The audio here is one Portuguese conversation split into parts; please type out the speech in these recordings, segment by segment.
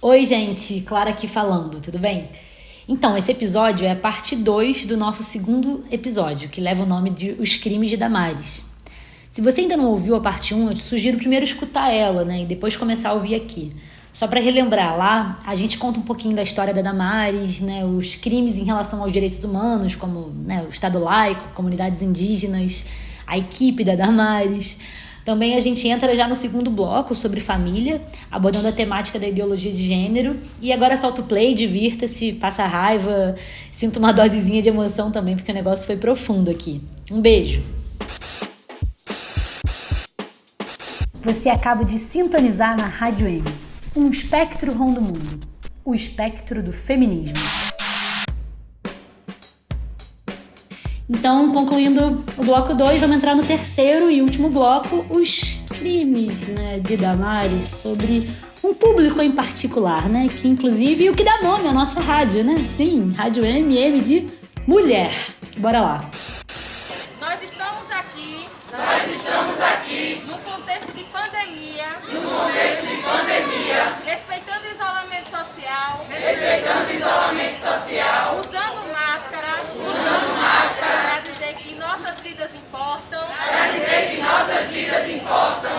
Oi, gente, Clara aqui falando, tudo bem? Então, esse episódio é a parte 2 do nosso segundo episódio, que leva o nome de Os Crimes de Damares. Se você ainda não ouviu a parte 1, eu te sugiro primeiro escutar ela, né, e depois começar a ouvir aqui. Só para relembrar, lá a gente conta um pouquinho da história da Damares, né, os crimes em relação aos direitos humanos, como, né, o Estado laico, comunidades indígenas, a equipe da Damares. Também a gente entra já no segundo bloco sobre família, abordando a temática da ideologia de gênero. E agora solta o play, divirta-se, passa raiva, sinta uma dosezinha de emoção também, porque o negócio foi profundo aqui. Um beijo! Você acaba de sintonizar na Rádio M, um espectro rondo o mundo, o espectro do feminismo. Então, concluindo o bloco 2, vamos entrar no terceiro e último bloco, os crimes, né, de Damares, sobre um público em particular, né, que inclusive o que dá nome à nossa rádio, né? Sim, Rádio M de mulher. Bora lá. Nós estamos aqui num contexto de pandemia, respeitando o isolamento social, usando máscara, para dizer que nossas vidas importam,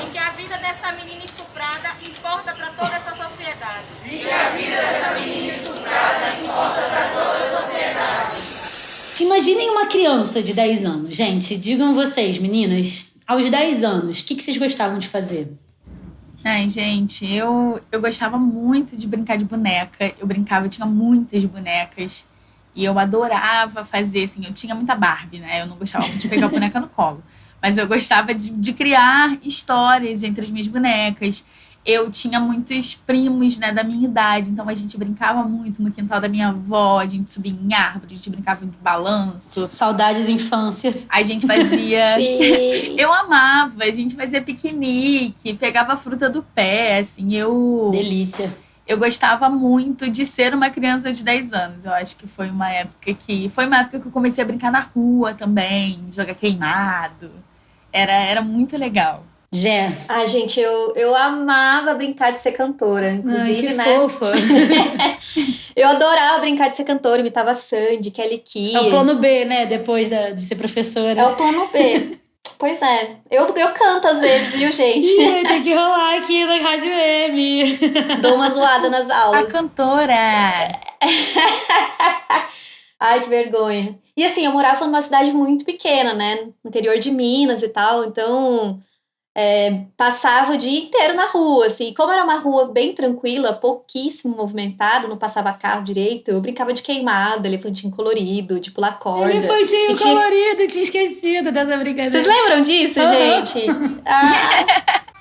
e que a vida dessa menina estuprada importa para toda essa sociedade. Imaginem uma criança de 10 anos. Gente, digam vocês, meninas, aos 10 anos, o que vocês gostavam de fazer? Ai, gente, eu gostava muito de brincar de boneca. Eu tinha muitas bonecas. E eu adorava fazer, assim, eu tinha muita Barbie, né? Eu não gostava muito de pegar a boneca no colo. Mas eu gostava de criar histórias entre as minhas bonecas. Eu tinha muitos primos, né, da minha idade. Então a gente brincava muito no quintal da minha avó. A gente subia em árvore, a gente brincava de balanço. Saudades infância. A gente fazia... Sim. Eu amava. A gente fazia piquenique, pegava a fruta do pé, assim, Delícia. Eu gostava muito de ser uma criança de 10 anos. Eu acho que foi uma época que eu comecei a brincar na rua também, jogar queimado. Era muito legal. Jé. Ah, gente, eu amava brincar de ser cantora, inclusive, Ai, que né? fofa. Eu adorava brincar de ser cantora, imitava a Sandy, Kelly Key. É o plano B, né? Depois de ser professora. É o plano B. Pois é. Eu canto às vezes, viu, gente? Ih, tem que rolar aqui na Rádio M. Dou uma zoada nas A aulas. cantora! Ai, que vergonha. E assim, eu morava numa cidade muito pequena, né? No interior de Minas e tal, então... passava o dia inteiro na rua, assim. E como era uma rua bem tranquila, pouquíssimo movimentado, não passava carro direito, eu brincava de queimada, elefantinho colorido, de pular corda. Elefantinho colorido, tinha esquecido dessa brincadeira. Vocês lembram disso, gente?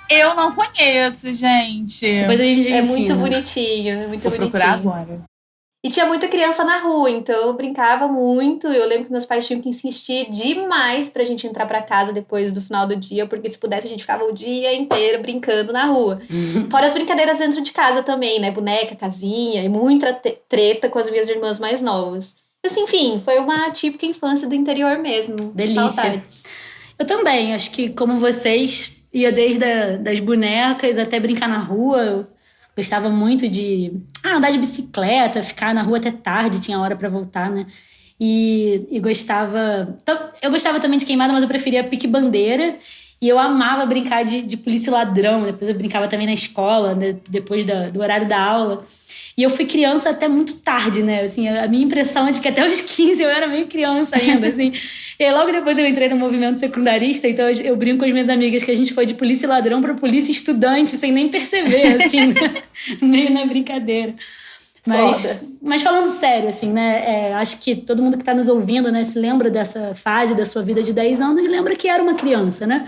Eu não conheço, gente. Depois a gente É ensina. muito bonitinho, é muito Vou bonitinho. procurar agora. E tinha muita criança na rua, então eu brincava muito. Eu lembro que meus pais tinham que insistir demais pra gente entrar pra casa depois do final do dia, porque se pudesse a gente ficava o dia inteiro brincando na rua. Fora as brincadeiras dentro de casa também, né? Boneca, casinha e muita treta com as minhas irmãs mais novas. Assim, enfim, foi uma típica infância do interior mesmo. Delícia. Saudades. Eu também, acho que como vocês, ia desde das bonecas até brincar na rua. Eu gostava muito de andar de bicicleta, ficar na rua até tarde, tinha hora pra voltar, né? E gostava... Eu gostava também de queimada, mas eu preferia pique-bandeira. E eu amava brincar de polícia e ladrão. Depois eu brincava também na escola, né? Depois do horário da aula. E eu fui criança até muito tarde, né? Assim, a minha impressão é de que até os 15 eu era meio criança ainda, assim. E aí, logo depois eu entrei no movimento secundarista, então eu brinco com as minhas amigas que a gente foi de polícia e ladrão pra polícia estudante, sem nem perceber, assim, né? Meio na brincadeira. Mas falando sério, assim, né? Acho que todo mundo que tá nos ouvindo, né, se lembra dessa fase da sua vida de 10 anos, lembra que era uma criança, né?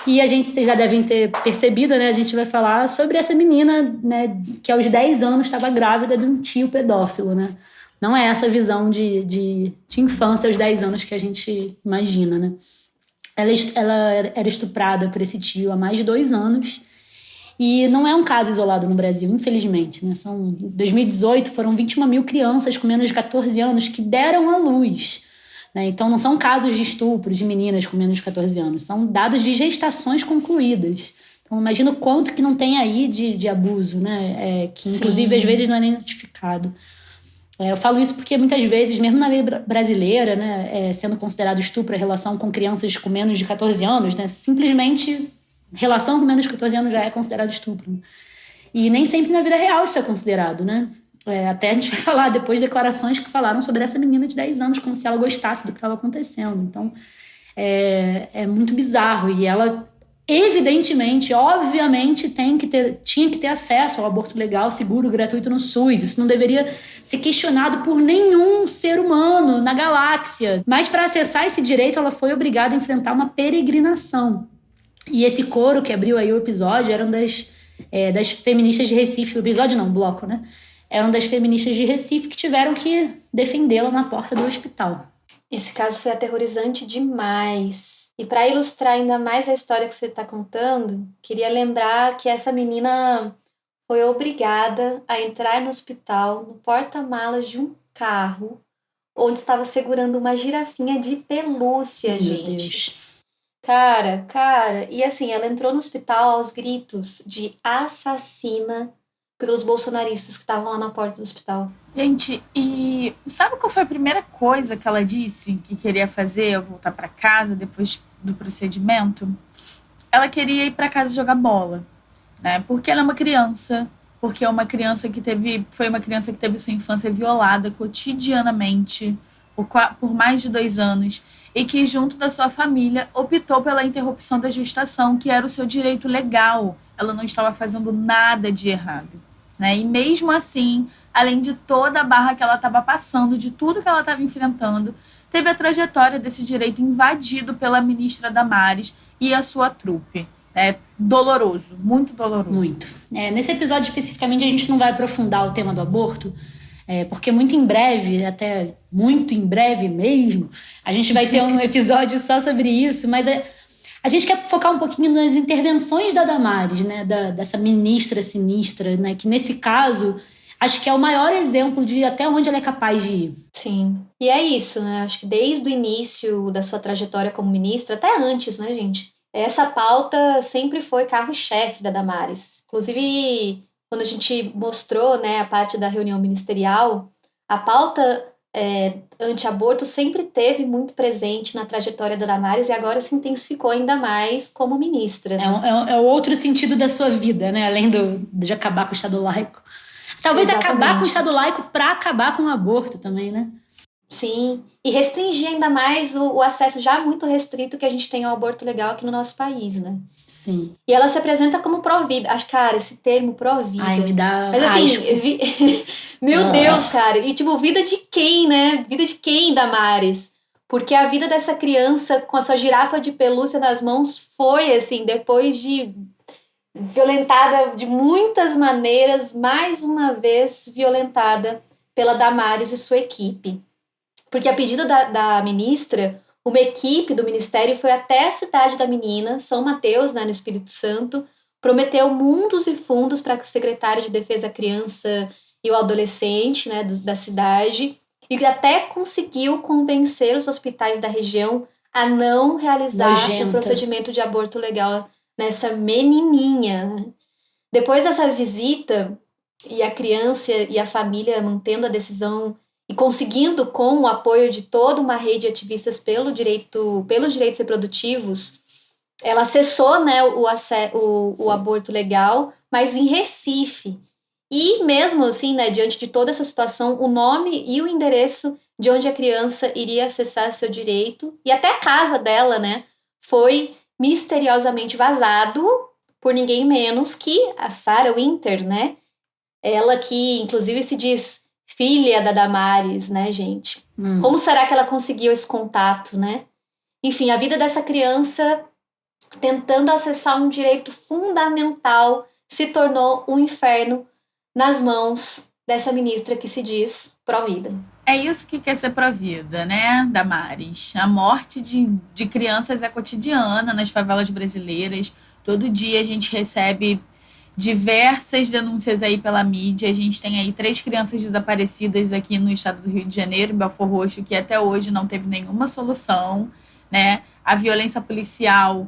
E vocês já devem ter percebido, né? A gente vai falar sobre essa menina, né? Que aos 10 anos estava grávida de um tio pedófilo, né? Não é essa visão de infância aos 10 anos que a gente imagina, né? Ela era estuprada por esse tio há mais de 2 anos. E não é um caso isolado no Brasil, infelizmente, né? Em 2018 foram 21 mil crianças com menos de 14 anos que deram à luz. Né? Então, não são casos de estupro de meninas com menos de 14 anos, são dados de gestações concluídas. Então, imagina o quanto que não tem aí de abuso, né? Que, inclusive, Sim. às vezes não é nem notificado. Eu falo isso porque muitas vezes, mesmo na lei brasileira, né, sendo considerado estupro a relação com crianças com menos de 14 anos, né, simplesmente relação com menos de 14 anos já é considerado estupro. E nem sempre na vida real isso é considerado, né? Até a gente vai falar depois declarações que falaram sobre essa menina de 10 anos, como se ela gostasse do que estava acontecendo. Então, é muito bizarro. E ela, evidentemente, obviamente, tinha que ter acesso ao aborto legal, seguro, gratuito no SUS. Isso não deveria ser questionado por nenhum ser humano na galáxia. Mas para acessar esse direito, ela foi obrigada a enfrentar uma peregrinação. E esse coro que abriu aí o episódio eram das feministas de Recife. O episódio não, o bloco, né? Eram das feministas de Recife que tiveram que defendê-la na porta do hospital. Esse caso foi aterrorizante demais. E para ilustrar ainda mais a história que você está contando, queria lembrar que essa menina foi obrigada a entrar no hospital no porta-malas de um carro onde estava segurando uma girafinha de pelúcia, gente. Meu Deus. Cara, e assim, ela entrou no hospital aos gritos de assassina pelos bolsonaristas que estavam lá na porta do hospital. Gente, e sabe qual foi a primeira coisa que ela disse que queria fazer ao voltar para casa depois do procedimento? Ela queria ir para casa jogar bola, né? Porque ela é uma criança, porque é uma criança foi uma criança que teve sua infância violada cotidianamente por mais de 2 anos e que, junto da sua família, optou pela interrupção da gestação, que era o seu direito legal. Ela não estava fazendo nada de errado, né? E mesmo assim, além de toda a barra que ela estava passando, de tudo que ela estava enfrentando, teve a trajetória desse direito invadido pela ministra Damares e a sua trupe. É doloroso, muito doloroso. Muito. Nesse episódio, especificamente, a gente não vai aprofundar o tema do aborto, porque muito em breve, até muito em breve mesmo, a gente vai ter um episódio só sobre isso, mas a gente quer focar um pouquinho nas intervenções da Damares, né, dessa ministra sinistra, né, que nesse caso acho que é o maior exemplo de até onde ela é capaz de ir. Sim. E é isso, né? Acho que desde o início da sua trajetória como ministra, até antes, né, gente? Essa pauta sempre foi carro-chefe da Damares. Inclusive, quando a gente mostrou, né, a parte da reunião ministerial, a pauta anti-aborto sempre teve muito presente na trajetória da Damares e agora se intensificou ainda mais como ministra. Né? É o outro sentido da sua vida, né? Além de acabar com o Estado laico. Talvez acabar com o Estado laico para acabar com o aborto também, né? Sim, e restringir ainda mais o acesso já muito restrito que a gente tem ao aborto legal aqui no nosso país, né? Sim. E ela se apresenta como pró-vida. Acho, cara, esse termo pró-vida. Ai, me dá. Mas assim, meu Deus, cara. E tipo, vida de quem, né? Vida de quem, Damares? Porque a vida dessa criança com a sua girafa de pelúcia nas mãos foi, assim, depois de violentada de muitas maneiras, mais uma vez violentada pela Damares e sua equipe. Porque a pedido da ministra, uma equipe do ministério foi até a cidade da menina, São Mateus, né, no Espírito Santo, prometeu mundos e fundos para a secretária de Defesa da Criança e o Adolescente, né, da cidade, e que até conseguiu convencer os hospitais da região a não realizar o procedimento de aborto legal nessa menininha. Né? Depois dessa visita, e a criança e a família mantendo a decisão e conseguindo, com o apoio de toda uma rede de ativistas pelos direitos reprodutivos, ela cessou, né, o aborto legal, mas em Recife. E mesmo assim, né, diante de toda essa situação, o nome e o endereço de onde a criança iria acessar seu direito, e até a casa dela, né, foi misteriosamente vazado por ninguém menos que a Sarah Winter, né? Ela que, inclusive, se diz filha da Damares, né, gente? Como será que ela conseguiu esse contato, né? Enfim, a vida dessa criança tentando acessar um direito fundamental se tornou um inferno nas mãos dessa ministra que se diz pró-vida. É isso que quer ser pró-vida, né, Damares? A morte de crianças é cotidiana nas favelas brasileiras. Todo dia a gente recebe diversas denúncias aí pela mídia. A gente tem aí 3 crianças desaparecidas aqui no estado do Rio de Janeiro, em Belford Roxo, que até hoje não teve nenhuma solução, né? A violência policial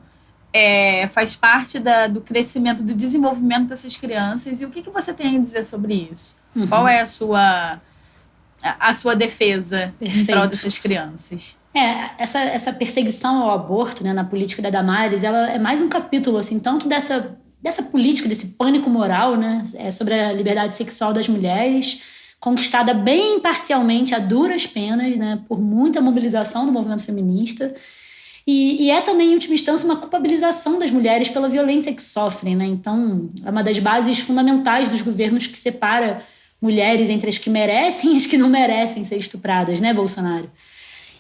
faz parte do crescimento, do desenvolvimento dessas crianças. E o que você tem a dizer sobre isso? Qual é a sua defesa em prol dessas crianças? Essa perseguição ao aborto, né, na política da Damares, ela é mais um capítulo, assim, tanto dessa política, desse pânico moral, né, sobre a liberdade sexual das mulheres, conquistada bem parcialmente a duras penas, né, por muita mobilização do movimento feminista. E é também, em última instância, uma culpabilização das mulheres pela violência que sofrem, né? Então, é uma das bases fundamentais dos governos que separa mulheres entre as que merecem e as que não merecem ser estupradas, né, Bolsonaro?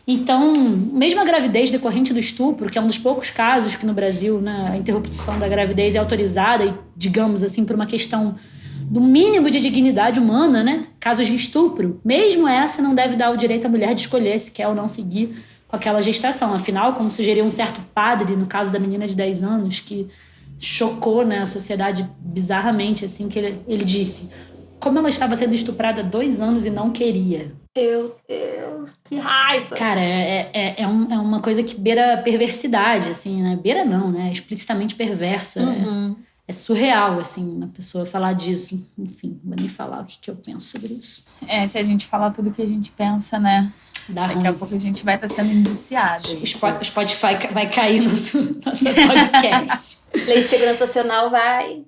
Então, mesmo a gravidez decorrente do estupro, que é um dos poucos casos que no Brasil, né, a interrupção da gravidez é autorizada, e, digamos assim, por uma questão do mínimo de dignidade humana, né? Casos de estupro, mesmo essa não deve dar o direito à mulher de escolher se quer ou não seguir com aquela gestação. Afinal, como sugeriu um certo padre, no caso da menina de 10 anos, que chocou, né, a sociedade bizarramente, assim, que ele disse: como ela estava sendo estuprada há 2 anos e não queria. Meu Deus, que raiva! Cara, é uma coisa que beira perversidade, assim, né? Beira não, né? É explicitamente perverso. É surreal, assim, uma pessoa falar disso. Enfim, não vou nem falar o que eu penso sobre isso. Se a gente falar tudo o que a gente pensa, né? Daqui a pouco a gente vai estar sendo indiciado. O Spotify vai cair no nosso podcast. Lei de Segurança Nacional vai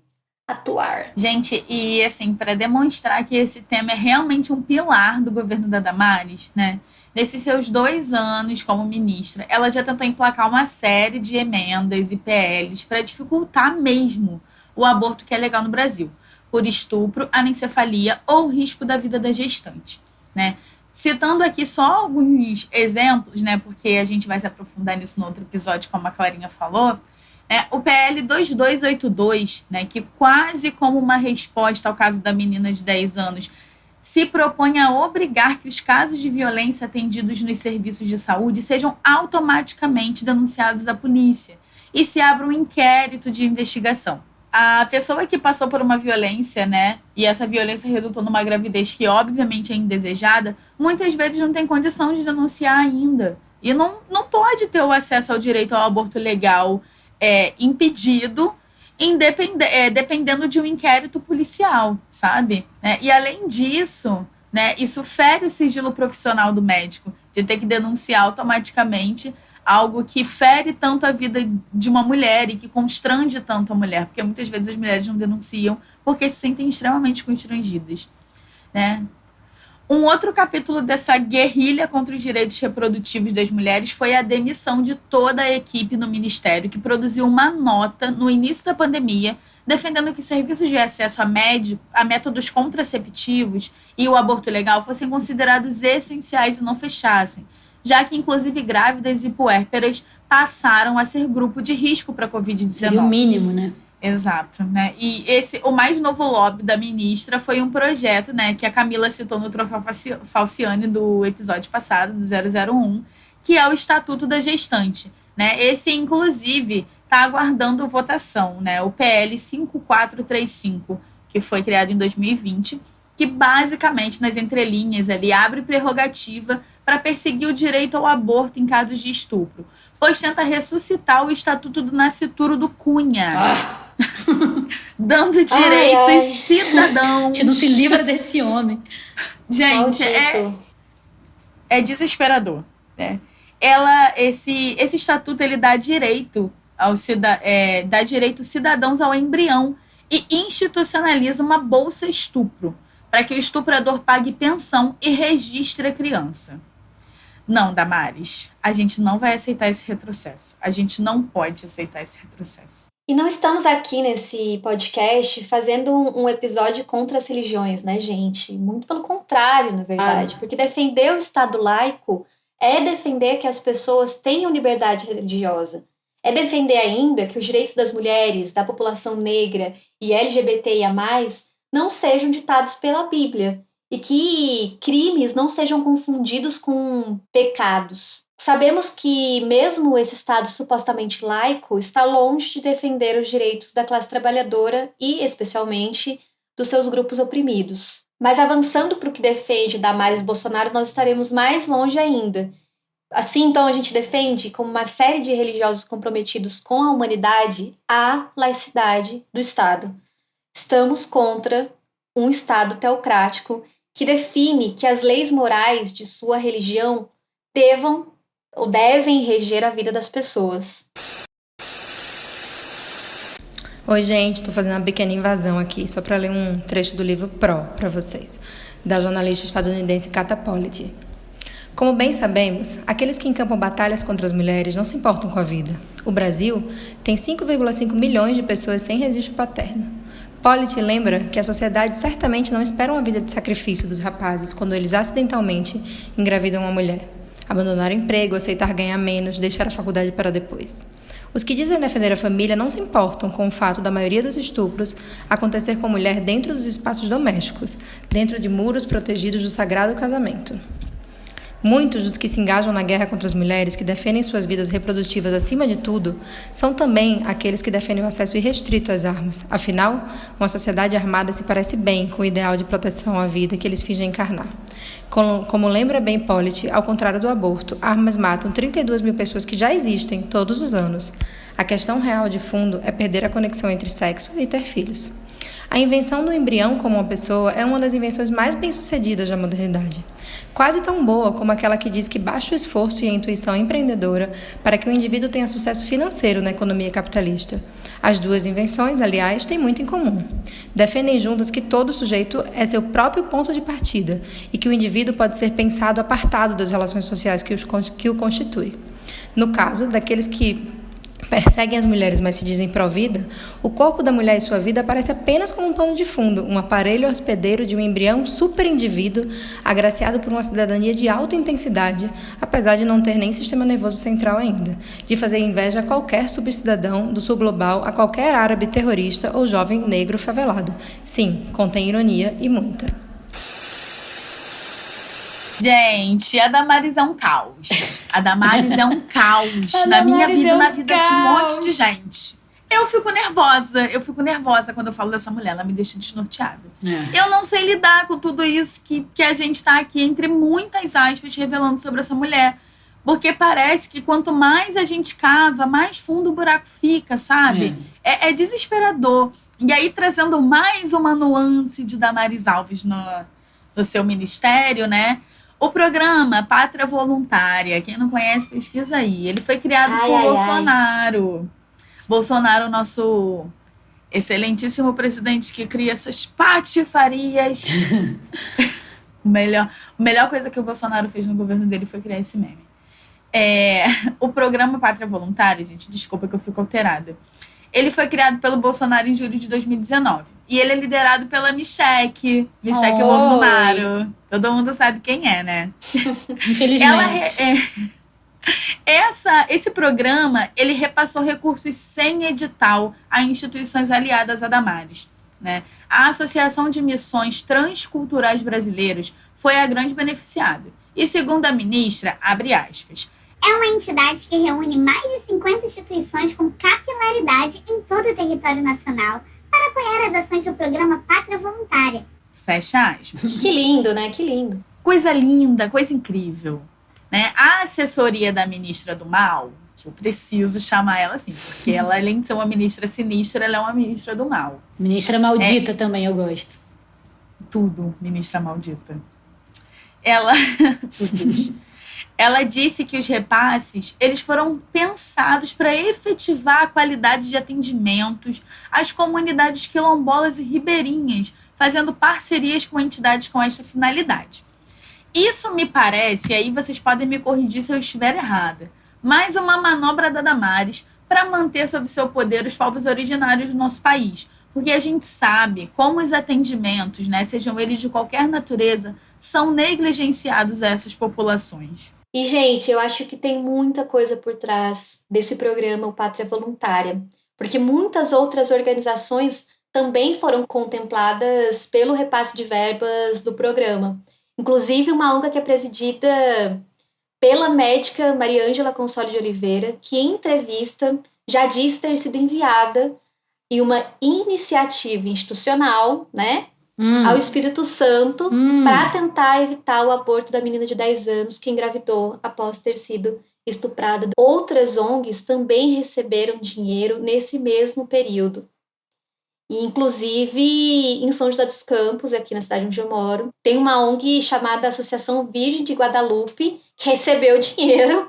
atuar. Gente, e assim, para demonstrar que esse tema é realmente um pilar do governo da Damares, né? Nesses seus 2 anos como ministra, ela já tentou emplacar uma série de emendas e PLs para dificultar mesmo o aborto que é legal no Brasil, por estupro, anencefalia ou risco da vida da gestante, né? Citando aqui só alguns exemplos, né? Porque a gente vai se aprofundar nisso no outro episódio, como a Clarinha falou. O PL 2282, né, que quase como uma resposta ao caso da menina de 10 anos, se propõe a obrigar que os casos de violência atendidos nos serviços de saúde sejam automaticamente denunciados à polícia e se abra um inquérito de investigação. A pessoa que passou por uma violência, né, e essa violência resultou numa gravidez que obviamente é indesejada, muitas vezes não tem condição de denunciar ainda. E não pode ter o acesso ao direito ao aborto legal impedido, dependendo de um inquérito policial, sabe? E além disso, né, isso fere o sigilo profissional do médico, de ter que denunciar automaticamente algo que fere tanto a vida de uma mulher e que constrange tanto a mulher, porque muitas vezes as mulheres não denunciam porque se sentem extremamente constrangidas, né? Um outro capítulo dessa guerrilha contra os direitos reprodutivos das mulheres foi a demissão de toda a equipe no Ministério, que produziu uma nota no início da pandemia, defendendo que serviços de acesso a métodos contraceptivos e o aborto legal fossem considerados essenciais e não fechassem, já que, inclusive, grávidas e puérperas passaram a ser grupo de risco para a Covid-19. Seria o mínimo, né? Exato, né? E o mais novo lobby da ministra foi um projeto, né, que a Camila citou no Troféu Falciane do episódio passado, do 001, que é o Estatuto da Gestante, né? Esse, inclusive, está aguardando votação, né? O PL 5435, que foi criado em 2020, que basicamente, nas entrelinhas, ele abre prerrogativa para perseguir o direito ao aborto em casos de estupro, pois tenta ressuscitar o Estatuto do Nascituro do Cunha. Dando direitos cidadãos. A gente não se livra desse homem. Gente, é desesperador, né? Esse estatuto, ele dá direito dá direito cidadãos ao embrião e institucionaliza uma bolsa estupro para que o estuprador pague pensão e registre a criança. Não, Damares, a gente não vai aceitar esse retrocesso. A gente não pode aceitar esse retrocesso. E não estamos aqui nesse podcast fazendo um episódio contra as religiões, né, gente? Muito pelo contrário, na verdade. Porque defender o Estado laico é defender que as pessoas tenham liberdade religiosa. É defender ainda que os direitos das mulheres, da população negra e LGBTIA+, não sejam ditados pela Bíblia. E que crimes não sejam confundidos com pecados. Sabemos que mesmo esse Estado supostamente laico está longe de defender os direitos da classe trabalhadora e, especialmente, dos seus grupos oprimidos. Mas avançando para o que defende Damares Bolsonaro, nós estaremos mais longe ainda. Assim, então, a gente defende, como uma série de religiosos comprometidos com a humanidade, a laicidade do Estado. Estamos contra um Estado teocrático que define que as leis morais de sua religião devam ou devem reger a vida das pessoas. Oi, gente, tô fazendo uma pequena invasão aqui, só para ler um trecho do livro Pro para vocês, da jornalista estadunidense Kata Politi. Como bem sabemos, aqueles que encampam batalhas contra as mulheres não se importam com a vida. O Brasil tem 5,5 milhões de pessoas sem registro paterno. Politi lembra que a sociedade certamente não espera uma vida de sacrifício dos rapazes quando eles acidentalmente engravidam uma mulher. Abandonar o emprego, aceitar ganhar menos, deixar a faculdade para depois. Os que dizem defender a família não se importam com o fato da maioria dos estupros acontecer com a mulher dentro dos espaços domésticos, dentro de muros protegidos do sagrado casamento. Muitos dos que se engajam na guerra contra as mulheres, que defendem suas vidas reprodutivas acima de tudo, são também aqueles que defendem o acesso irrestrito às armas. Afinal, uma sociedade armada se parece bem com o ideal de proteção à vida que eles fingem encarnar. Como lembra bem Politi, ao contrário do aborto, armas matam 32 mil pessoas que já existem todos os anos. A questão real de fundo é perder a conexão entre sexo e ter filhos. A invenção do embrião como uma pessoa é uma das invenções mais bem-sucedidas da modernidade. Quase tão boa como aquela que diz que basta o esforço e a intuição empreendedora para que o indivíduo tenha sucesso financeiro na economia capitalista. As duas invenções, aliás, têm muito em comum. Defendem juntas que todo sujeito é seu próprio ponto de partida e que o indivíduo pode ser pensado apartado das relações sociais que o constituem. No caso daqueles que perseguem as mulheres, mas se dizem pró-vida, o corpo da mulher e sua vida aparece apenas como um pano de fundo, um aparelho hospedeiro de um embrião superindivíduo, agraciado por uma cidadania de alta intensidade, apesar de não ter nem sistema nervoso central ainda, de fazer inveja a qualquer subcidadão do sul global, a qualquer árabe terrorista ou jovem negro favelado. Sim, contém ironia e muita. Gente, a Damares é um caos. A Damares é um caos. Na minha vida e na vida de um monte de gente. Eu fico nervosa quando eu falo dessa mulher. Ela me deixa desnorteada. Eu não sei lidar com tudo isso que a gente tá aqui, entre muitas aspas, revelando sobre essa mulher. Porque parece que quanto mais a gente cava, mais fundo o buraco fica, sabe? É desesperador. E aí, trazendo mais uma nuance de Damares Alves no seu ministério, né? O programa Pátria Voluntária, quem não conhece, pesquisa aí. Ele foi criado por Bolsonaro. Bolsonaro, nosso excelentíssimo presidente que cria essas patifarias. A melhor coisa que o Bolsonaro fez no governo dele foi criar esse meme. O programa Pátria Voluntária, gente, desculpa que eu fico alterada. Ele foi criado pelo Bolsonaro em julho de 2019. E ele é liderado pela Michelle Bolsonaro. Todo mundo sabe quem é, né? Infelizmente. Esse programa, ele repassou recursos sem edital a instituições aliadas a Damares, né? A Associação de Missões Transculturais Brasileiras foi a grande beneficiada. E segundo a ministra, abre aspas, é uma entidade que reúne mais de 50 instituições com capilaridade em todo o território nacional para apoiar as ações do programa Pátria Voluntária. Fecha aspas. Que lindo, né? Que lindo. Coisa linda, coisa incrível. Né? A assessoria da ministra do mal, que eu preciso chamar ela assim, porque ela, além de ser uma ministra sinistra, ela é uma ministra do mal. Ministra maldita também, eu gosto. Tudo, ministra maldita. Ela disse que os repasses, eles foram pensados para efetivar a qualidade de atendimentos às comunidades quilombolas e ribeirinhas, fazendo parcerias com entidades com esta finalidade. Isso me parece, e aí vocês podem me corrigir se eu estiver errada, mais uma manobra da Damares para manter sob seu poder os povos originários do nosso país. Porque a gente sabe como os atendimentos, né, sejam eles de qualquer natureza, são negligenciados a essas populações. E, gente, eu acho que tem muita coisa por trás desse programa, o Pátria Voluntária, porque muitas outras organizações também foram contempladas pelo repasse de verbas do programa. Inclusive, uma ONG que é presidida pela médica Mariângela Consoli de Oliveira, que em entrevista já disse ter sido enviada em uma iniciativa institucional, né, ao Espírito Santo para tentar evitar o aborto da menina de 10 anos que engravidou após ter sido estuprada. Outras ONGs também receberam dinheiro nesse mesmo período. E, inclusive, em São José dos Campos, aqui na cidade onde eu moro, tem uma ONG chamada Associação Virgem de Guadalupe, que recebeu dinheiro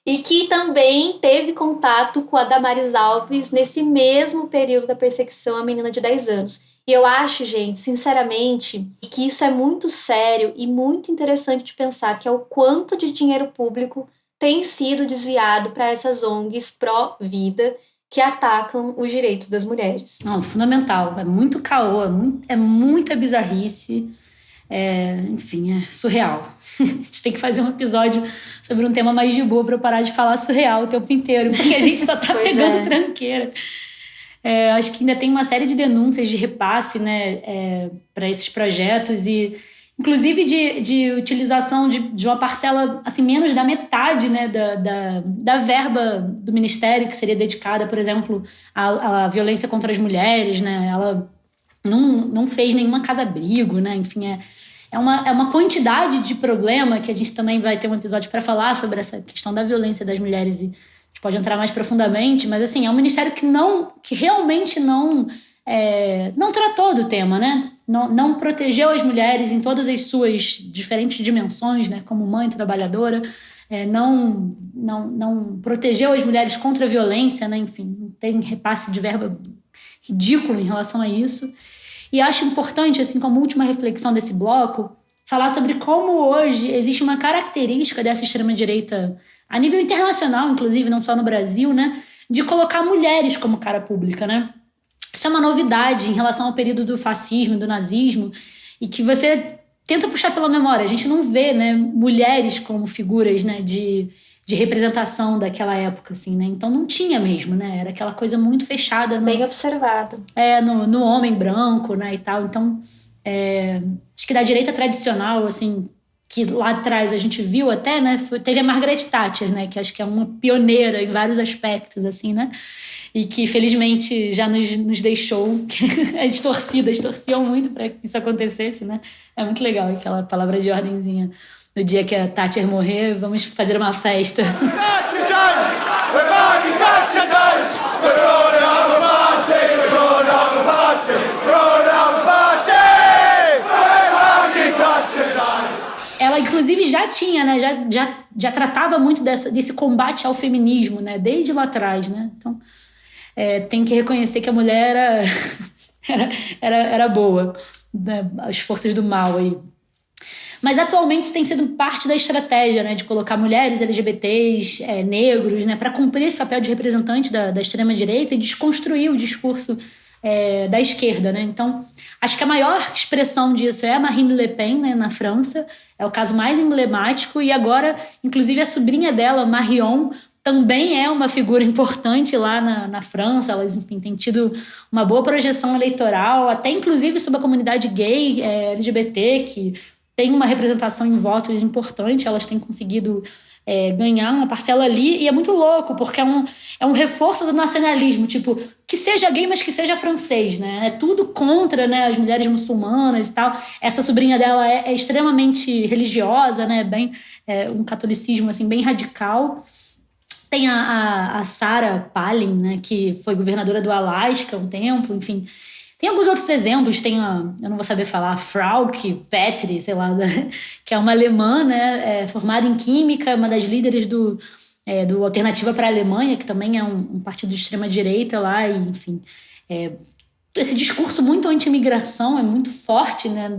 e que também teve contato com a Damares Alves nesse mesmo período da perseguição à menina de 10 anos. E eu acho, gente, sinceramente, que isso é muito sério e muito interessante de pensar, que é o quanto de dinheiro público tem sido desviado para essas ONGs pró-vida que atacam os direitos das mulheres. Não, fundamental. É muito caô, é muita bizarrice. Enfim, é surreal. A gente tem que fazer um episódio sobre um tema mais de boa para eu parar de falar surreal o tempo inteiro, porque a gente só tá pegando tranqueira. Acho que ainda tem uma série de denúncias de repasse, né, para esses projetos e inclusive de utilização de uma parcela assim, menos da metade, né, da verba do Ministério que seria dedicada, por exemplo, à violência contra as mulheres. Né? Ela não fez nenhuma casa-abrigo, né? Enfim, é uma quantidade de problema que a gente também vai ter um episódio para falar sobre essa questão da violência das mulheres e a gente pode entrar mais profundamente, mas assim, é um ministério que realmente não tratou do tema, né? Não protegeu as mulheres em todas as suas diferentes dimensões, né? Como mãe trabalhadora, não protegeu as mulheres contra a violência, né? Enfim, tem repasse de verba ridículo em relação a isso. E acho importante, assim, como última reflexão desse bloco, falar sobre como hoje existe uma característica dessa extrema-direita, a nível internacional, inclusive, não só no Brasil, né? De colocar mulheres como cara pública, né? Isso é uma novidade em relação ao período do fascismo, do nazismo, e que você tenta puxar pela memória. A gente não vê, né, mulheres como figuras, né, de representação daquela época, assim, né? Então não tinha mesmo, né? Era aquela coisa muito fechada. Bem observado. No homem branco, né, e tal. Então, acho que da direita tradicional, assim, que lá atrás a gente viu até, né, teve a Margaret Thatcher, né, que acho que é uma pioneira em vários aspectos, assim, né? E que felizmente já nos deixou, as torcidas torciam muito para que isso acontecesse, né? É muito legal aquela palavra de ordenzinha. No dia que a Thatcher morrer, vamos fazer uma festa. Ela, inclusive, já tinha, né? Já tratava muito desse combate ao feminismo, né? Desde lá atrás, né? Então, tem que reconhecer que a mulher era boa, né? As forças do mal aí. Mas atualmente isso tem sido parte da estratégia, né, de colocar mulheres LGBTs, negros, né, para cumprir esse papel de representante da extrema-direita e desconstruir o discurso da esquerda. Né? Então, acho que a maior expressão disso é a Marine Le Pen, né, na França, é o caso mais emblemático, e agora, inclusive, a sobrinha dela, Marion, também é uma figura importante lá na França. Elas, enfim, têm tido uma boa projeção eleitoral, até inclusive sobre a comunidade gay, LGBT, que tem uma representação em votos importante. Elas têm conseguido ganhar uma parcela ali, e é muito louco, porque é um reforço do nacionalismo, tipo, que seja gay, mas que seja francês, né? É tudo contra, né, as mulheres muçulmanas e tal. Essa sobrinha dela é extremamente religiosa, né? Um catolicismo, assim, bem radical. Tem a Sarah Palin, né, que foi governadora do Alasca há um tempo, enfim. Tem alguns outros exemplos, eu não vou saber falar, Frauke Petry, sei lá, que é uma alemã, né, formada em química, uma das líderes do Alternativa para a Alemanha, que também é um partido de extrema-direita lá, e, enfim. Esse discurso muito anti-imigração é muito forte, né,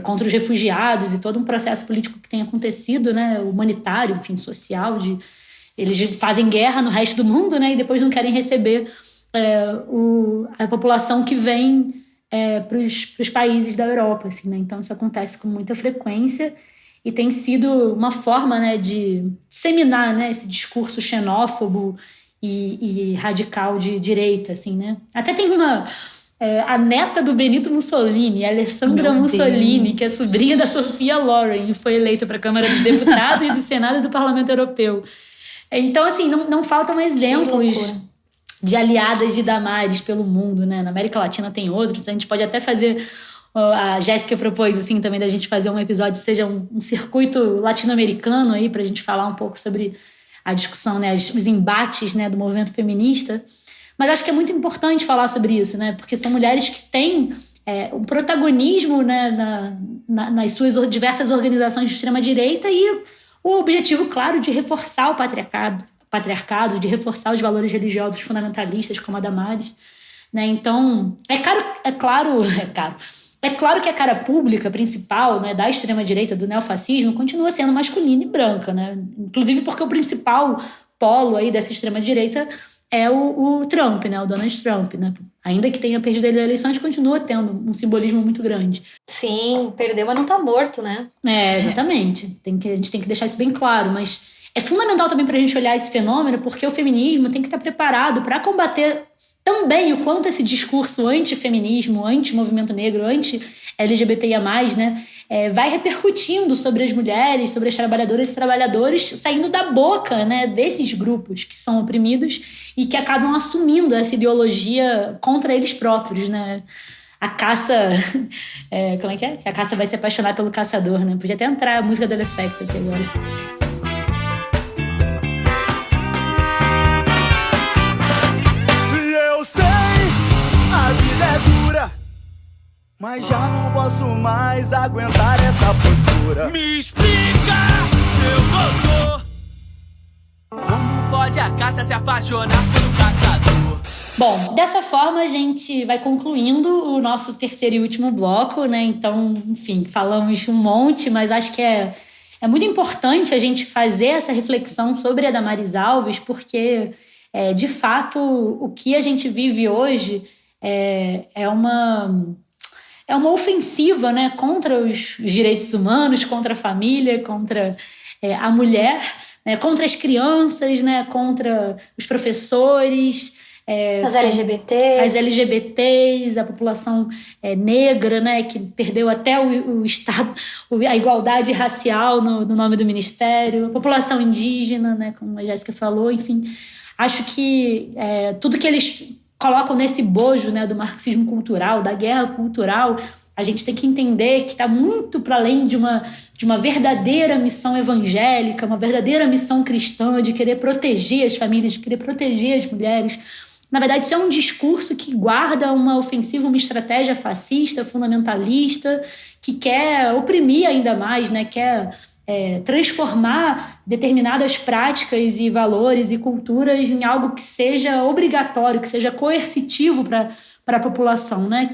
contra os refugiados e todo um processo político que tem acontecido, né, humanitário, enfim, social, eles fazem guerra no resto do mundo, né, e depois não querem receber a população que vem para os países da Europa, assim, né? Então isso acontece com muita frequência e tem sido uma forma, né, de disseminar, né, esse discurso xenófobo e radical de direita, assim, né? Até tem a neta do Benito Mussolini, a Alessandra Mussolini, que é sobrinha da Sophia Loren, e foi eleita para a Câmara dos Deputados, do Senado e do Parlamento Europeu. Então, assim, não faltam exemplos de aliadas de Damares pelo mundo, né? Na América Latina tem outros, a gente pode até fazer a Jéssica propôs, assim, também da gente fazer um episódio, seja um circuito latino-americano aí, pra gente falar um pouco sobre a discussão, né, os embates, né, do movimento feminista. Mas acho que é muito importante falar sobre isso, né, porque são mulheres que têm um protagonismo, né, nas suas diversas organizações de extrema-direita e o objetivo, claro, de reforçar o patriarcado, de reforçar os valores religiosos fundamentalistas, como a Damares, né? Então, é claro que a cara pública principal, né, da extrema-direita, do neofascismo, continua sendo masculina e branca, né? Inclusive porque o principal polo aí dessa extrema-direita é o Trump, né, o Donald Trump, né? Ainda que tenha perdido as eleições, continua tendo um simbolismo muito grande. Sim, perdeu, mas não tá morto, né? Exatamente. A gente tem que deixar isso bem claro, mas é fundamental também para a gente olhar esse fenômeno, porque o feminismo tem que estar preparado para combater também o quanto esse discurso anti-feminismo, anti-movimento negro, anti-LGBTIA+, né, vai repercutindo sobre as mulheres, sobre as trabalhadoras e trabalhadores, saindo da boca, né, desses grupos que são oprimidos e que acabam assumindo essa ideologia contra eles próprios, né? A caça... como é que é? A caça vai se apaixonar pelo caçador, né? Podia até entrar a música do Effect aqui agora. Mas já não posso mais aguentar essa postura. Me explica, seu doutor, como pode a caça se apaixonar pelo caçador? Bom, dessa forma a gente vai concluindo o nosso terceiro e último bloco, né? Então, enfim, falamos um monte, mas acho que é muito importante a gente fazer essa reflexão sobre a Damares Alves, porque, de fato, o que a gente vive hoje é uma ofensiva, né, contra os direitos humanos, contra a família, contra a mulher, né, contra as crianças, né, contra os professores, as LGBTs, a população negra, né, que perdeu até o Estado, a igualdade racial no nome do Ministério, a população indígena, né, como a Jéssica falou, enfim. Acho que tudo que eles colocam nesse bojo, né, do marxismo cultural, da guerra cultural, a gente tem que entender que está muito para além de uma verdadeira missão evangélica, uma verdadeira missão cristã de querer proteger as famílias, de querer proteger as mulheres. Na verdade, isso é um discurso que guarda uma ofensiva, uma estratégia fascista, fundamentalista, que quer oprimir ainda mais, né, quer transformar determinadas práticas e valores e culturas em algo que seja obrigatório, que seja coercitivo para a população, né?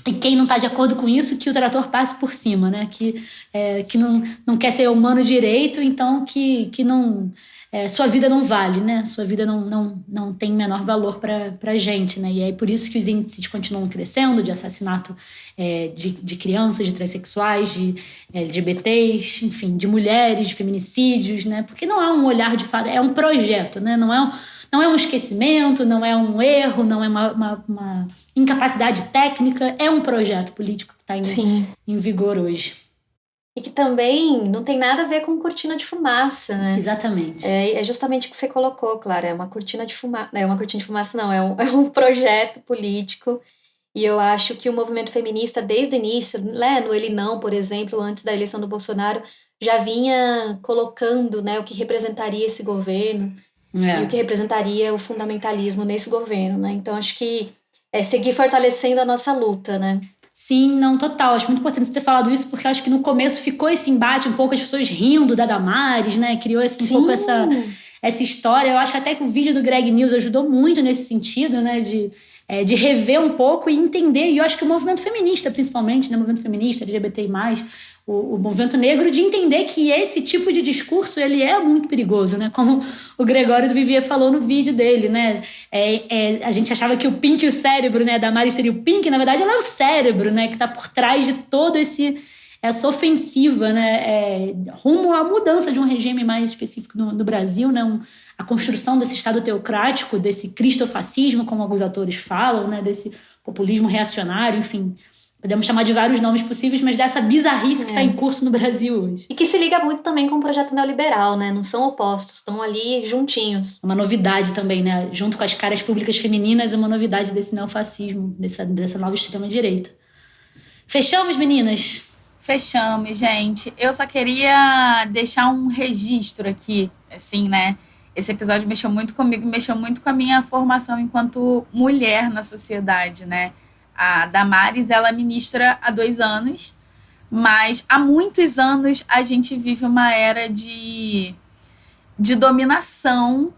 E quem não está de acordo com isso, que o trator passe por cima, né? Que não quer ser humano direito, então que não... sua vida não vale, né? Sua vida não tem menor valor para a gente, né? E é por isso que os índices continuam crescendo de assassinato de crianças, de transexuais, de LGBTs, enfim, de mulheres, de feminicídios, né? Porque não há um olhar de fato, é um projeto, né? Não é um esquecimento, não é um erro, não é uma incapacidade técnica, é um projeto político que está em vigor hoje. E que também não tem nada a ver com cortina de fumaça, né? Exatamente. É justamente o que você colocou, Clara. É uma cortina de fumaça. Não é uma cortina de fumaça, não. É um projeto político. E eu acho que o movimento feminista, desde o início, né, no Ele Não, por exemplo, antes da eleição do Bolsonaro, já vinha colocando, né, o que representaria esse governo e o que representaria o fundamentalismo nesse governo, né? Então, acho que seguir fortalecendo a nossa luta, né? Sim, não, total. Acho muito importante você ter falado isso, porque acho que no começo ficou esse embate, um pouco as pessoas rindo da Damares, né? Criou um pouco essa história. Eu acho até que o vídeo do Greg News ajudou muito nesse sentido, né? De rever um pouco e entender. E eu acho que o movimento feminista, principalmente, né? O movimento feminista, LGBTI+, o movimento negro, de entender que esse tipo de discurso, ele é muito perigoso, né? Como o Gregório do Vivier falou no vídeo dele, né? A gente achava que o Pink e o cérebro, né, da Mari seria o Pink, na verdade ela é o cérebro, né, que está por trás de toda essa ofensiva, né, rumo à mudança de um regime mais específico no Brasil, né, a construção desse Estado teocrático, desse cristofascismo, como alguns autores falam, né, desse populismo reacionário, enfim... Podemos chamar de vários nomes possíveis, mas dessa bizarrice que está em curso no Brasil hoje. E que se liga muito também com o projeto neoliberal, né? Não são opostos, estão ali juntinhos. Uma novidade também, né? Junto com as caras públicas femininas, é uma novidade desse neofascismo, dessa nova extrema-direita. Fechamos, meninas? Fechamos, gente. Eu só queria deixar um registro aqui, assim, né? Esse episódio mexeu muito comigo, mexeu muito com a minha formação enquanto mulher na sociedade, né? A Damares, ela ministra há 2 anos, mas há muitos anos a gente vive uma era de dominação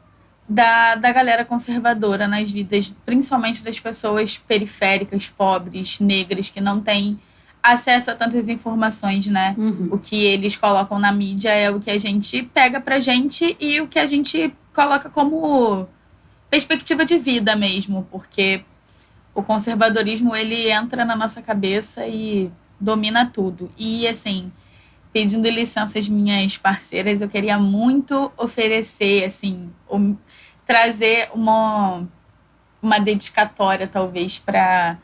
da galera conservadora nas vidas, principalmente das pessoas periféricas, pobres, negras, que não têm acesso a tantas informações, né? O que eles colocam na mídia é o que a gente pega pra gente e o que a gente coloca como perspectiva de vida mesmo, porque o conservadorismo, ele entra na nossa cabeça e domina tudo. E, assim, pedindo licença às minhas parceiras, eu queria muito oferecer, assim, trazer uma dedicatória, talvez, para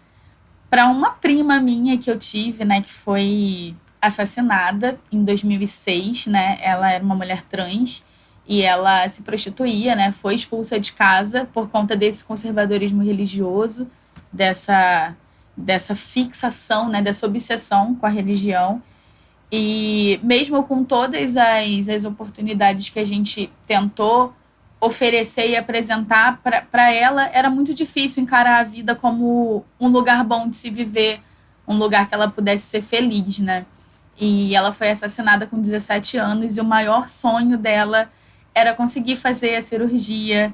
uma prima minha que eu tive, né, que foi assassinada em 2006, né? Ela era uma mulher trans e ela se prostituía, né? Foi expulsa de casa por conta desse conservadorismo religioso, dessa fixação, né, dessa obsessão com a religião. E mesmo com todas as oportunidades que a gente tentou oferecer e apresentar para ela, era muito difícil encarar a vida como um lugar bom de se viver, um lugar que ela pudesse ser feliz, né? E ela foi assassinada com 17 anos e o maior sonho dela era conseguir fazer a cirurgia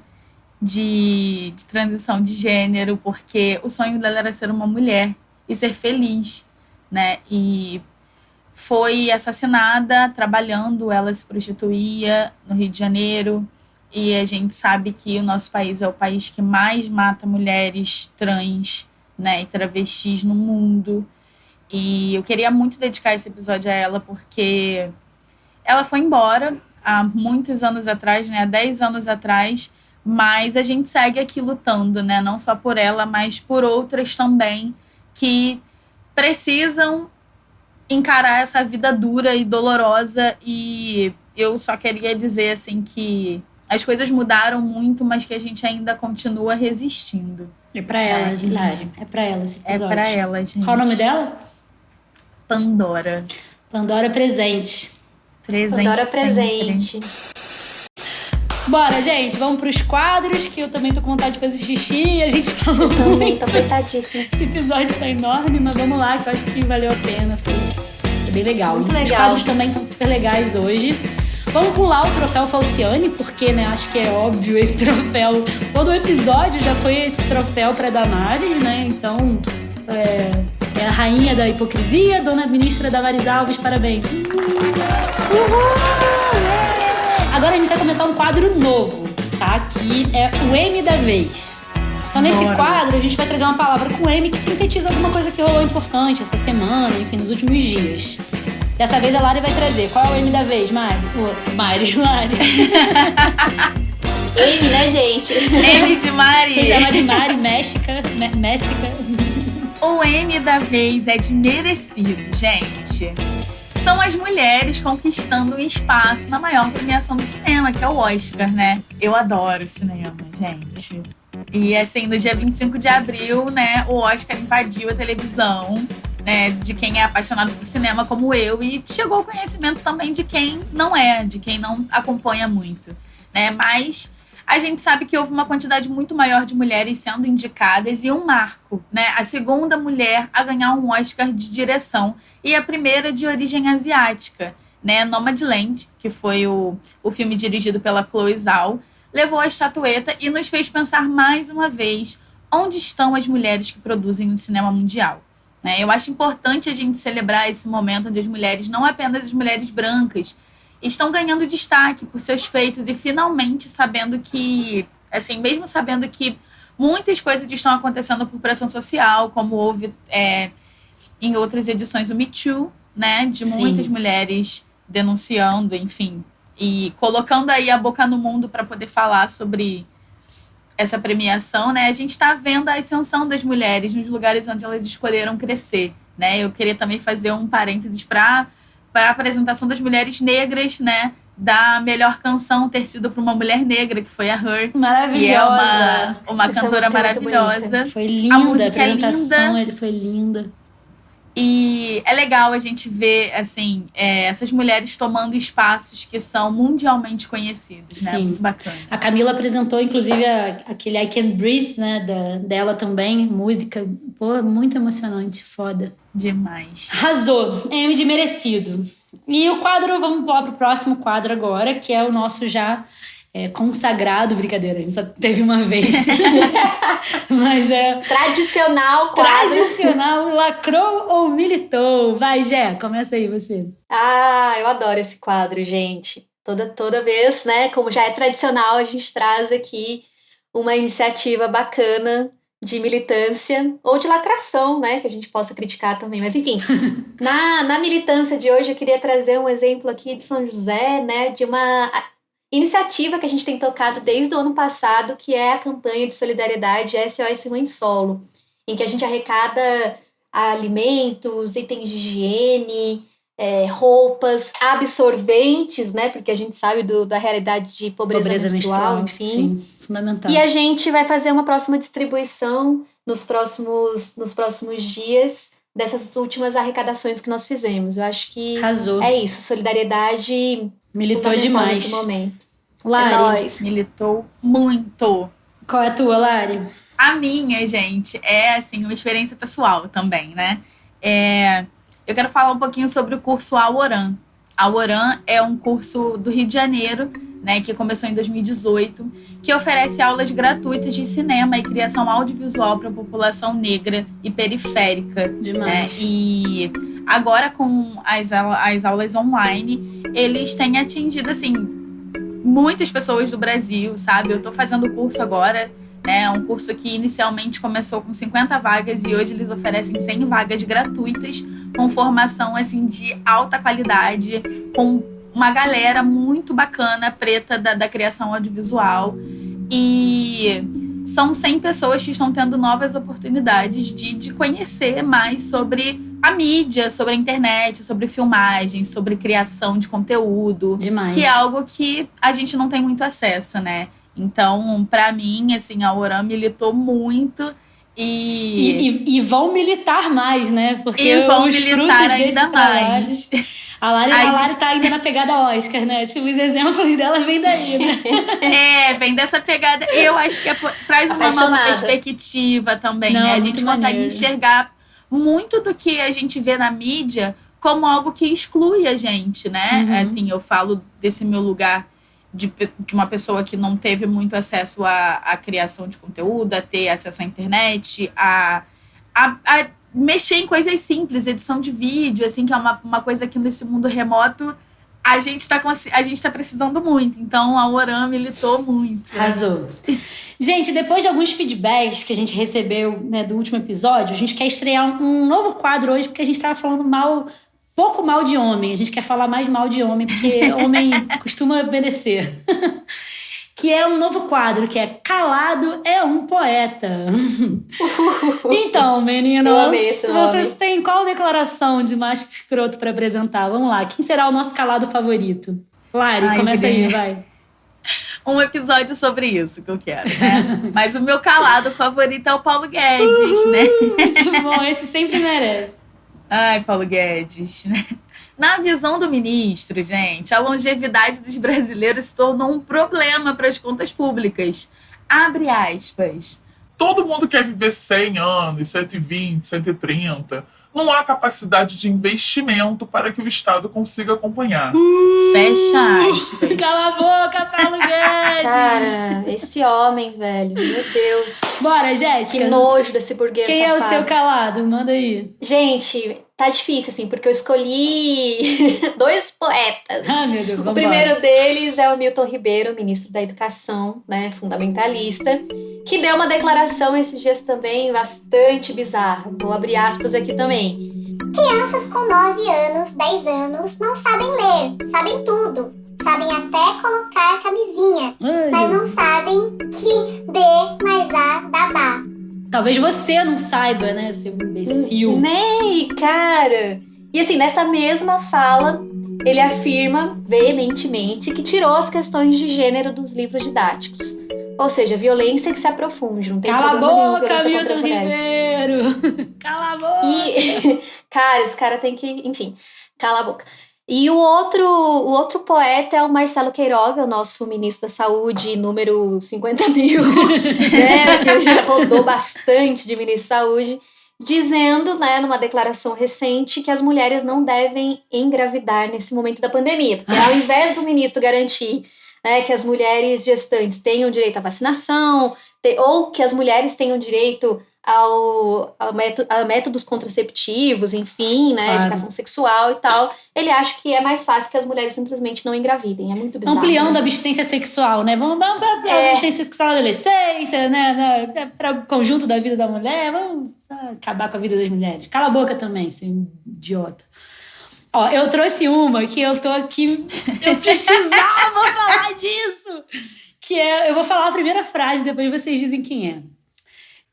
de transição de gênero, porque o sonho dela era ser uma mulher e ser feliz, né? E foi assassinada trabalhando, ela se prostituía no Rio de Janeiro, e a gente sabe que o nosso país é o país que mais mata mulheres trans, né, e travestis no mundo. E eu queria muito dedicar esse episódio a ela, porque ela foi embora há muitos anos atrás, né, há 10 anos atrás, mas a gente segue aqui lutando, né, não só por ela, mas por outras também que precisam encarar essa vida dura e dolorosa. E eu só queria dizer, assim, que as coisas mudaram muito, mas que a gente ainda continua resistindo. É pra ela, Hilário. É pra ela esse episódio. É pra ela, gente. Qual o nome dela? Pandora. Pandora presente. Pandora sempre. presente. Bora, gente, vamos pros quadros, que eu também tô com vontade de fazer xixi. E a gente falou Também tô apertadíssima. Esse episódio tá enorme, mas vamos lá, que eu acho que valeu a pena. Foi bem legal. Muito Os legal. quadros também estão super legais hoje. Vamos pular o troféu Falciane, porque, né, acho que é óbvio esse troféu. Todo episódio já foi esse troféu pra Damares, né? Então, é a rainha da hipocrisia, dona ministra Damares Alves, parabéns. Uhul! Agora a gente vai começar um quadro novo, tá? Que é o M da vez. Então, nesse quadro, a gente vai trazer uma palavra com M que sintetiza alguma coisa que rolou importante essa semana, enfim, nos últimos dias. Dessa vez a Lari vai trazer. Qual é o M da vez, Mari? Lari. M, né, gente? M de Mari. Vou chamar de Mari, Méxica. O M da vez é de merecido, gente. São as mulheres conquistando um espaço na maior premiação do cinema, que é o Oscar, né? Eu adoro cinema, gente. E assim, no dia 25 de abril, né, o Oscar invadiu a televisão, né, de quem é apaixonado por cinema como eu, e chegou ao conhecimento também de quem não é, de quem não acompanha muito, né? Mas a gente sabe que houve uma quantidade muito maior de mulheres sendo indicadas e um marco, né? A segunda mulher a ganhar um Oscar de direção e a primeira de origem asiática, né? Nomadland, que foi o filme dirigido pela Chloe Zhao, levou a estatueta e nos fez pensar mais uma vez onde estão as mulheres que produzem o cinema mundial. Eu acho importante a gente celebrar esse momento onde as mulheres, não apenas as mulheres brancas, estão ganhando destaque por seus feitos e finalmente sabendo que, assim, mesmo sabendo que muitas coisas estão acontecendo por pressão social, como houve em outras edições o Me Too, né, de muitas mulheres denunciando, enfim, e colocando aí a boca no mundo para poder falar sobre essa premiação, né? A gente está vendo a ascensão das mulheres nos lugares onde elas escolheram crescer, né? Eu queria também fazer um parênteses para a apresentação das mulheres negras, né? Da melhor canção ter sido para uma mulher negra, que foi a Her. Maravilhosa. Que é uma cantora maravilhosa. Foi linda, a música a apresentação, é linda. ele foi linda. E é legal a gente ver, assim, essas mulheres tomando espaços que são mundialmente conhecidos, né? Sim. Muito bacana. A Camila apresentou, inclusive, aquele I Can't Breathe, né, dela também, música, pô, muito emocionante, foda. Demais. Arrasou, M de merecido. E o quadro, vamos lá pro próximo quadro agora, que é o nosso já consagrado, brincadeira, a gente só teve uma vez. Mas Tradicional quadro. tradicional, lacrou ou militou? Vai, Gé, começa aí você. Ah, eu adoro esse quadro, gente. Toda vez, né, como já é tradicional, a gente traz aqui uma iniciativa bacana de militância ou de lacração, né, que a gente possa criticar também. Mas enfim, na militância de hoje eu queria trazer um exemplo aqui de São José, né, de uma iniciativa que a gente tem tocado desde o ano passado, que é a campanha de solidariedade SOS Mãe Solo, em que a gente arrecada alimentos, itens de higiene, roupas, absorventes, né? Porque a gente sabe da realidade de pobreza menstrual, enfim. Sim, fundamental. E a gente vai fazer uma próxima distribuição nos próximos dias dessas últimas arrecadações que nós fizemos. Eu acho que Arrasou. é isso, solidariedade Militou fundamental demais. nesse momento. Lari, É nóis. Militou muito. qual é a tua, Lari? A minha, gente, é assim, uma experiência pessoal também, né? Eu quero falar um pouquinho sobre o curso Aoran. Aoran é um curso do Rio de Janeiro, né, que começou em 2018, que oferece aulas gratuitas de cinema e criação audiovisual para a população negra e periférica. Demais. E agora, com as aulas online, eles têm atingido, assim, muitas pessoas do Brasil, sabe? Eu estou fazendo o curso agora, né? Um curso que inicialmente começou com 50 vagas e hoje eles oferecem 100 vagas gratuitas, com formação, assim, de alta qualidade, com uma galera muito bacana, preta, da criação audiovisual. E são 100 pessoas que estão tendo novas oportunidades de conhecer mais sobre a mídia, sobre a internet, sobre filmagem, sobre criação de conteúdo. Demais. Que é algo que a gente não tem muito acesso, né? Então, pra mim, assim, a Aoran militou muito E vão militar mais, né? Porque E vão os militar frutos desse ainda trabalho... mais. A Lari tá ainda na pegada Oscar, né? Tipo, os exemplos dela vêm daí, né? Vem dessa pegada. Eu acho que traz uma nova Apaixonada. perspectiva também, Não, né? A muito gente consegue maneiro. enxergar muito do que a gente vê na mídia como algo que exclui a gente, né? Uhum. Assim, eu falo desse meu lugar de uma pessoa que não teve muito acesso à criação de conteúdo, a ter acesso à internet, a mexer em coisas simples, edição de vídeo, assim, que é uma coisa que nesse mundo remoto a gente tá precisando muito. Então, a Aoran militou muito. Arrasou. Gente, depois de alguns feedbacks que a gente recebeu, né, do último episódio, a gente quer estrear um novo quadro hoje, porque a gente tava falando pouco mal de homem. A gente quer falar mais mal de homem, porque homem costuma obedecer. Que é um novo quadro, que é Calado é um Poeta. Então, meninos, Eu amei esse nome. vocês têm qual declaração de macho escroto pra apresentar? Vamos lá, quem será o nosso calado favorito? Lari, Ai, começa aí, Guilherme. vai. Um episódio sobre isso que eu quero, né? Mas o meu calado favorito é o Paulo Guedes, né? Muito bom, esse sempre merece. Ai, Paulo Guedes, né? Na visão do ministro, gente, a longevidade dos brasileiros se tornou um problema para as contas públicas. Abre aspas. Todo mundo quer viver 100 anos, 120, 130. Não há capacidade de investimento para que o Estado consiga acompanhar. Fecha aspas. Cala a boca, Paulo Guedes! Cara, esse homem, velho, meu Deus. Bora, Jéssica. Que nojo desse burguês Quem é o safado. seu calado? Manda aí. Gente, tá difícil, assim, porque eu escolhi 2 poetas. Ah, meu Deus, O vambora. primeiro deles é o Milton Ribeiro, ministro da Educação, né, fundamentalista, que deu uma declaração esses dias também bastante bizarra. Vou abrir aspas aqui também. Crianças com 9 anos, 10 anos não sabem ler, sabem tudo. Sabem até colocar camisinha, Ai, mas não Jesus. sabem que B mais A dá Bá. Talvez você não saiba, né, seu imbecil. Ney, cara! E assim, nessa mesma fala, ele afirma veementemente que tirou as questões de gênero dos livros didáticos. Ou seja, violência que se aprofunde. Não tem Cala a problema nenhum, boca, violência contra as Milton mulheres. Ribeiro! Cala a boca! E, cara, esse cara tem que, enfim, cala a boca. E o outro poeta é o Marcelo Queiroga, o nosso ministro da Saúde, número 50 mil, né? Que já rodou bastante de ministro da Saúde, dizendo, né, numa declaração recente, que as mulheres não devem engravidar nesse momento da pandemia. Porque ao invés do ministro garantir, né, que as mulheres gestantes tenham direito à vacinação, ou que as mulheres tenham direito a métodos contraceptivos, enfim, né, Claro. educação sexual e tal, ele acha que é mais fácil que as mulheres simplesmente não engravidem. É muito bizarro. Ampliando né? a abstinência sexual, né? Vamos pra abstinência sexual na adolescência, né? Para o conjunto da vida da mulher, vamos acabar com a vida das mulheres. Cala a boca também, seu idiota. Ó, eu trouxe uma que eu tô aqui... Eu precisava falar disso! Que é... Eu vou falar a primeira frase, depois vocês dizem quem é.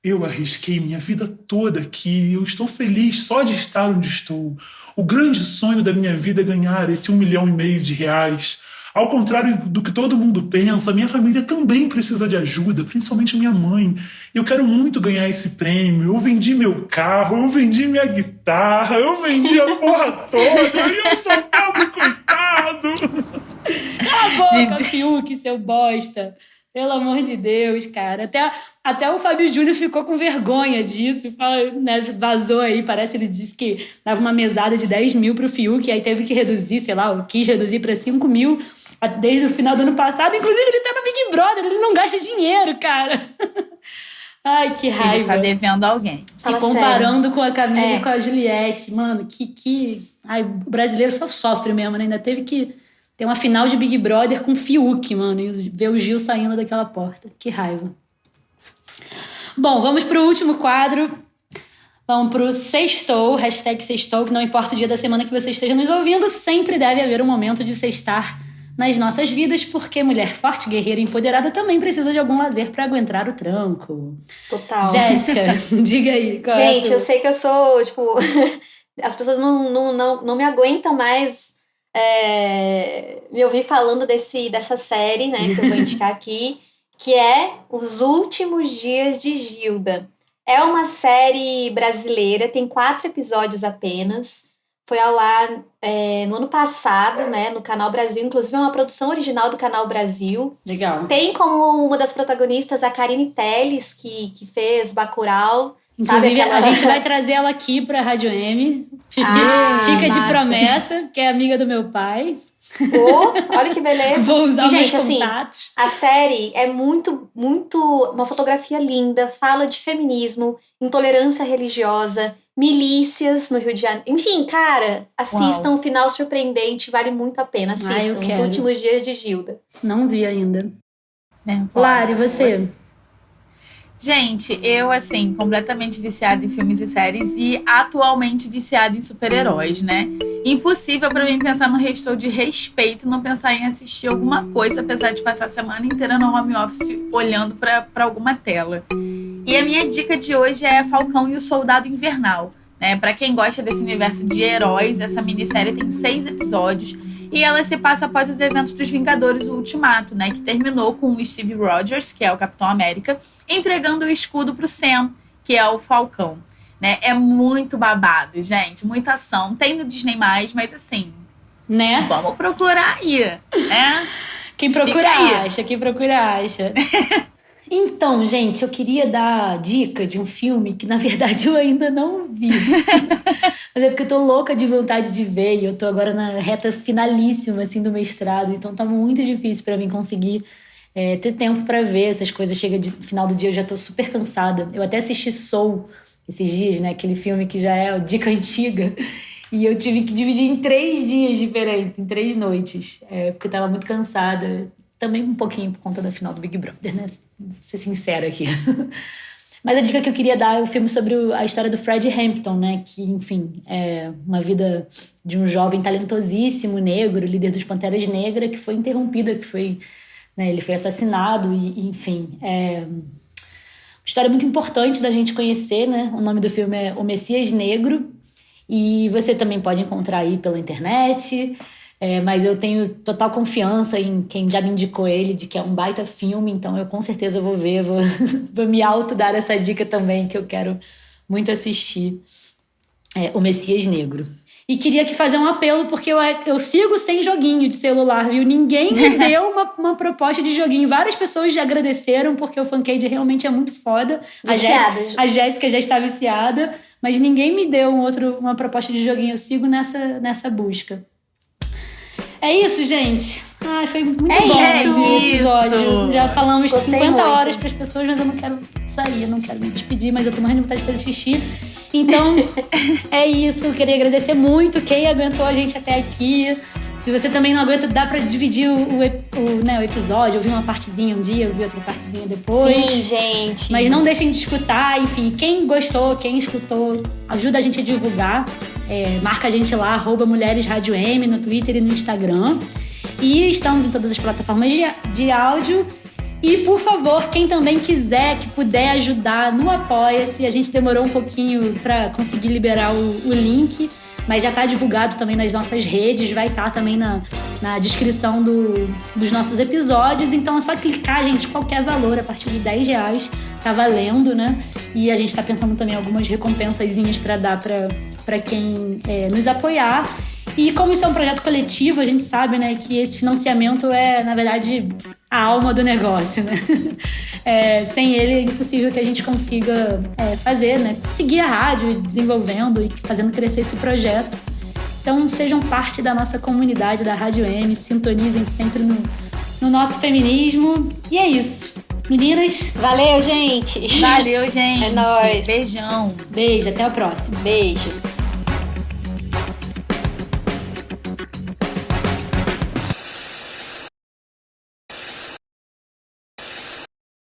Eu arrisquei minha vida toda aqui, eu estou feliz só de estar onde estou. O grande sonho da minha vida é ganhar esse 1,5 milhão de reais. Ao contrário do que todo mundo pensa, minha família também precisa de ajuda, principalmente minha mãe. Eu quero muito ganhar esse prêmio. Eu vendi meu carro, eu vendi minha guitarra, eu vendi a porra toda e eu sou pobre coitado. Cala a boca, Fiuk, seu bosta. Pelo amor de Deus, cara. Até o Fábio Júnior ficou com vergonha disso. Né, vazou aí, parece que ele disse que dava uma mesada de 10 mil pro Fiuk, aí teve que reduzir, sei lá, quis reduzir pra 5 mil desde o final do ano passado. Inclusive, ele tá no Big Brother, ele não gasta dinheiro, cara. Ai, que raiva. Ele tá devendo alguém. Se Fala comparando sério. com a Camila É. e com a Juliette. Mano, Ai, o brasileiro só sofre mesmo, né? Ainda teve que ter uma final de Big Brother com Fiuk, mano. E ver o Gil saindo daquela porta. Que raiva. Bom, vamos pro último quadro. Vamos pro Sextou, #Sextou, que não importa o dia da semana que você esteja nos ouvindo, sempre deve haver um momento de sextar nas nossas vidas, porque mulher forte, guerreira e empoderada também precisa de algum lazer pra aguentar o tranco. Total. Jéssica, diga aí. Qual é a Gente, tua? eu sei que eu sou, tipo... as pessoas não me aguentam mais me ouvir falando dessa série, né, que eu vou indicar aqui, que é Os Últimos Dias de Gilda. É uma série brasileira, tem 4 episódios apenas. Foi ao ar no ano passado, né, no Canal Brasil. Inclusive, é uma produção original do Canal Brasil. Legal. Tem como uma das protagonistas a Karine Telles, que fez Bacurau. Inclusive, Sabe aquela- a gente vai trazer ela aqui pra Rádio M. Fica de massa. promessa, que é amiga do meu pai. Olha que beleza. Vou usar E, os meus gente, assim, contatos. a série é muito, muito... Uma fotografia linda, fala de feminismo, intolerância religiosa, milícias no Rio de Janeiro. Enfim, cara, assistam, o final surpreendente, vale muito a pena. eu Assistam, Os quero. Últimos Dias de Gilda. Não vi ainda. Né? Lari, você? Gente, eu, assim, completamente viciada em filmes e séries e atualmente viciada em super-heróis, né? Impossível pra mim pensar no Restou de Respeito e não pensar em assistir alguma coisa, apesar de passar a semana inteira no home office olhando pra alguma tela. E a minha dica de hoje é Falcão e o Soldado Invernal, né? Pra quem gosta desse universo de heróis, essa minissérie tem 6 episódios e ela se passa após os eventos dos Vingadores, o Ultimato, né? Que terminou com o Steve Rogers, que é o Capitão América, entregando o escudo pro Sam, que é o Falcão. Né? É muito babado, gente. Muita ação. Tem no Disney+, mas assim... Né? Vamos procurar aí, né? Quem procura Fica aí. acha, quem procura acha. Então, gente, eu queria dar dica de um filme que, na verdade, eu ainda não vi. Mas é porque eu tô louca de vontade de ver e eu tô agora na reta finalíssima, assim, do mestrado. Então tá muito difícil pra mim conseguir ter tempo pra ver essas coisas. Chega de final do dia, eu já tô super cansada. Eu até assisti Soul esses dias, né? Aquele filme que já é dica antiga. E eu tive que dividir em 3 dias diferentes, em 3 noites. Porque eu tava muito cansada. Também um pouquinho por conta da final do Big Brother, né? Vou ser sincera aqui. Mas a dica que eu queria dar é o filme sobre a história do Fred Hampton, né? Que, enfim, é uma vida de um jovem talentosíssimo, negro, líder dos Panteras Negras, que foi interrompida, né, ele foi assassinado e, enfim... uma história muito importante da gente conhecer, né? O nome do filme é O Messias Negro. E você também pode encontrar aí pela internet. Mas eu tenho total confiança em quem já me indicou ele, de que é um baita filme, então eu com certeza vou ver, vou me auto-dar essa dica também, que eu quero muito assistir, O Messias Negro. E queria aqui fazer um apelo, porque eu sigo sem joguinho de celular, viu? Ninguém me deu uma proposta de joguinho. Várias pessoas já agradeceram, porque o Fancade realmente é muito foda. A Jéssica já está viciada, mas ninguém me deu uma proposta de joguinho. Eu sigo nessa busca. É isso, gente. Ai, foi muito bom esse episódio. Já falamos Gostei 50 muito. horas pras pessoas, mas eu não quero sair, eu não quero me despedir, mas eu tô morrendo de vontade de fazer xixi. Então, é isso. Eu queria agradecer muito quem aguentou a gente até aqui. Se você também não aguenta, dá pra dividir o episódio. Ouvir uma partezinha um dia, ouvir outra partezinha depois. Sim, gente. Mas não deixem de escutar. Enfim, quem gostou, quem escutou, ajuda a gente a divulgar. Marca a gente lá, @MulheresRádioM, no Twitter e no Instagram. E estamos em todas as plataformas de áudio. E, por favor, quem também quiser, que puder ajudar no Apoia-se, a gente demorou um pouquinho para conseguir liberar o link, mas já está divulgado também nas nossas redes, vai estar também na descrição dos nossos episódios. Então é só clicar, gente, qualquer valor, a partir de R$10, tá valendo, né? E a gente está pensando também em algumas recompensazinhas para dar para quem nos apoiar. E como isso é um projeto coletivo, a gente sabe, né, que esse financiamento é, na verdade, a alma do negócio, né? Sem ele é impossível que a gente consiga fazer, né? Seguir a rádio, desenvolvendo e fazendo crescer esse projeto. Então, sejam parte da nossa comunidade da Rádio M, sintonizem sempre no nosso feminismo. E é isso. Meninas, Valeu, gente. Valeu, gente. É nóis. Beijão. beijo, até o próximo. Beijo.